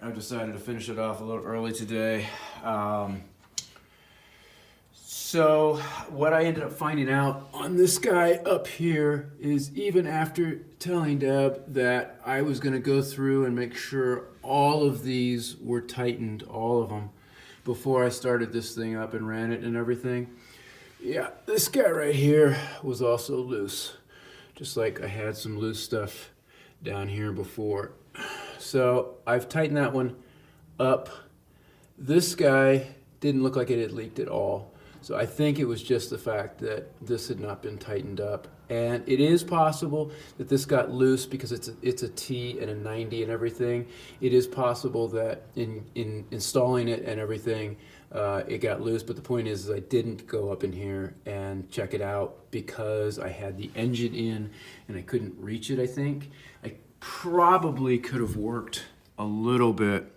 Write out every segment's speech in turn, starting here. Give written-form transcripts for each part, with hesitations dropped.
I've decided to finish it off a little early today. So what I ended up finding out on this guy up here is, even after telling Deb that I was going to go through and make sure all of these were tightened, all of them, before I started this thing up and ran it and everything, yeah, this guy right here was also loose. Just like I had some loose stuff down here before. So I've tightened that one up. This guy didn't look like it had leaked at all. So I think it was just the fact that this had not been tightened up. And it is possible that this got loose because it's a T and a 90 and everything. It is possible that in installing it and everything, it got loose. But the point is I didn't go up in here and check it out because I had the engine in and I couldn't reach it, I think. I probably could have worked a little bit.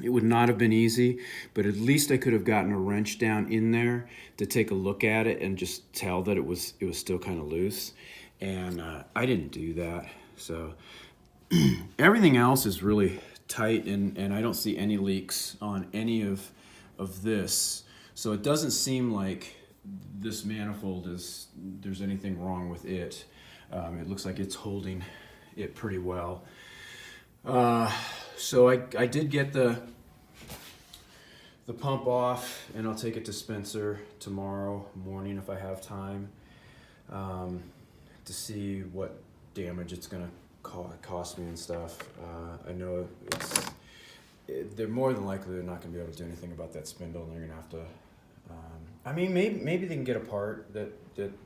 It would not have been easy, but at least I could have gotten a wrench down in there to take a look at it and just tell that it was still kind of loose. And I didn't do that. So everything else is really tight, and I don't see any leaks on any of this. So it doesn't seem like this manifold there's anything wrong with it. It looks like it's holding it pretty well. So I did get the pump off, and I'll take it to Spencer tomorrow morning if I have time, to see what damage it's gonna cost me and stuff. I know they're more than likely they're not gonna be able to do anything about that spindle, and they're gonna have to. I mean, maybe they can get a part that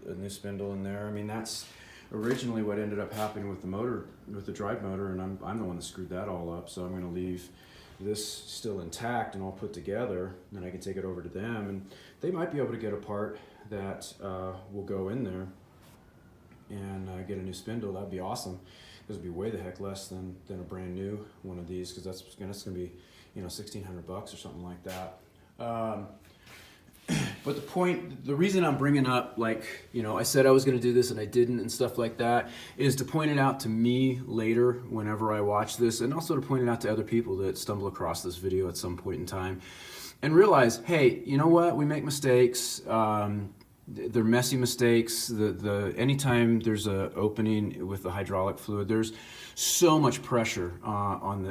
a new spindle in there. I mean, that's originally what ended up happening with the motor, with the drive motor, and I'm the one that screwed that all up. So I'm going to leave this still intact and all put together, and I can take it over to them, and they might be able to get a part that will go in there and get a new spindle. That'd be awesome. This would be way the heck less than a brand new one of these, because that's going to be, $1,600 or something like that. But the reason I'm bringing up, I said I was going to do this and I didn't and stuff like that, is to point it out to me later whenever I watch this, and also to point it out to other people that stumble across this video at some point in time and realize, hey, you know what? We make mistakes. They're messy mistakes. Anytime there's an opening with the hydraulic fluid, there's so much pressure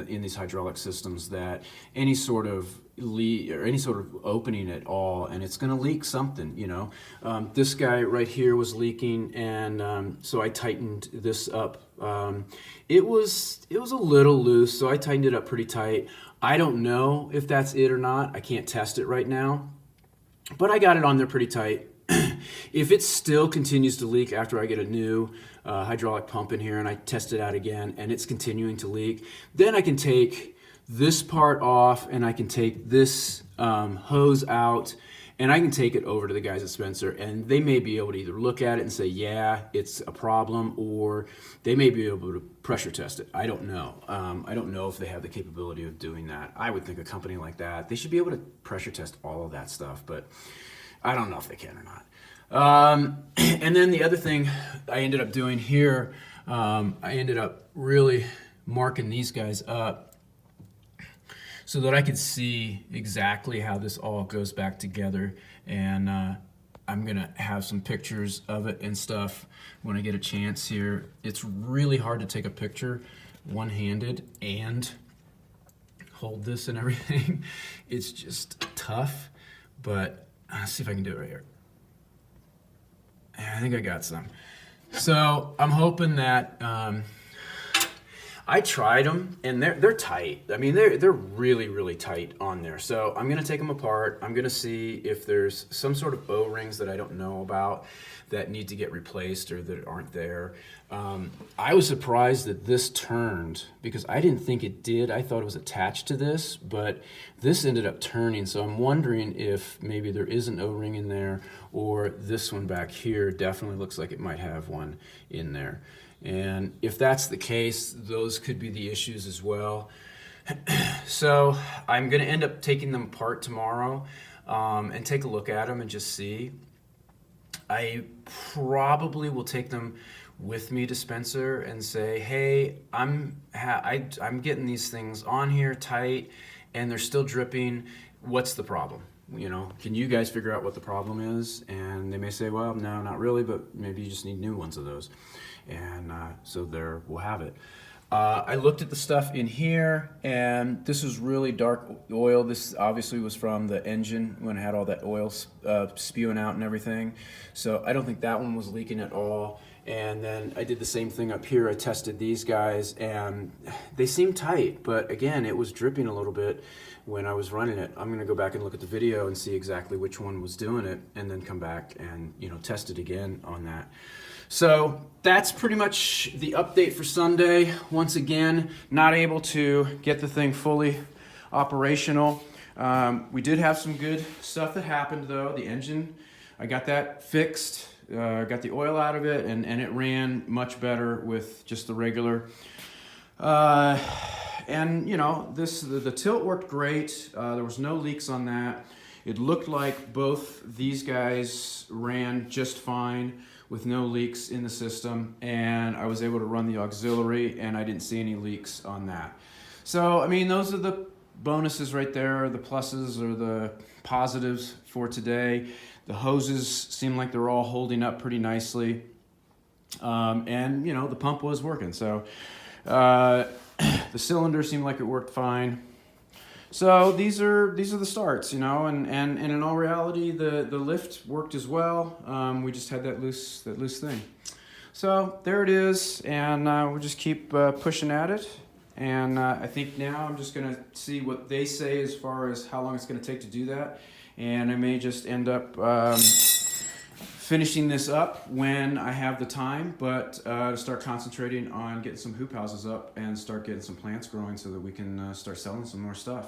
in these hydraulic systems that any sort of leak or any sort of opening at all, and it's going to leak something. This guy right here was leaking, and so I tightened this up. It was a little loose, so I tightened it up pretty tight. I don't know if that's it or not. I can't test it right now, but I got it on there pretty tight. If it still continues to leak after I get a new hydraulic pump in here and I test it out again and it's continuing to leak, then I can take this part off and I can take this hose out and I can take it over to the guys at Spencer, and they may be able to either look at it and say, yeah, it's a problem, or they may be able to pressure test it. I don't know. I don't know if they have the capability of doing that. I would think a company like that, they should be able to pressure test all of that stuff, but I don't know if they can or not. And then the other thing I ended up doing here, I ended up really marking these guys up so that I could see exactly how this all goes back together. And I'm gonna have some pictures of it and stuff when I get a chance here. It's really hard to take a picture one-handed and hold this and everything. It's just tough, but let's see if I can do it right here. I think I got some. So I'm hoping that I tried them, and they're tight. I mean, they're really, really tight on there. So I'm gonna take them apart. I'm gonna see if there's some sort of O-rings that I don't know about that need to get replaced or that aren't there. I was surprised that this turned because I didn't think it did. I thought it was attached to this, but this ended up turning. So I'm wondering if maybe there is an O-ring in there, or this one back here definitely looks like it might have one in there. And if that's the case, those could be the issues as well. So I'm gonna end up taking them apart tomorrow and take a look at them and just see. I probably will take them with me, dispenser, and say, hey, I'm getting these things on here tight and they're still dripping. What's the problem? You know, can you guys figure out what the problem is? And they may say, well, no, not really, but maybe you just need new ones of those. And so there we'll have it. I looked at the stuff in here, and this was really dark oil. This obviously was from the engine when it had all that oil spewing out and everything. So I don't think that one was leaking at all. And then I did the same thing up here. I tested these guys, and they seemed tight, but again, it was dripping a little bit when I was running it. I'm going to go back and look at the video and see exactly which one was doing it, and then come back and, you know, test it again on that. So that's pretty much the update for Sunday. Once again, not able to get the thing fully operational. We did have some good stuff that happened though. The engine, I got that fixed, got the oil out of it, and it ran much better with just the regular. And you know, the tilt worked great. There was no leaks on that. It looked like both these guys ran just fine with no leaks in the system, and I was able to run the auxiliary and I didn't see any leaks on that. So, I mean, those are the bonuses right there, the pluses or the positives for today. The hoses seem like they're all holding up pretty nicely. And, you know, the pump was working. So, the cylinder seemed like it worked fine. So these are the starts, you know, and in all reality, the lift worked as well. We just had that loose thing. So there it is, and we'll just keep pushing at it. And I think now I'm just gonna see what they say as far as how long it's gonna take to do that, and I may just end up finishing this up when I have the time, but to start concentrating on getting some hoop houses up and start getting some plants growing so that we can start selling some more stuff.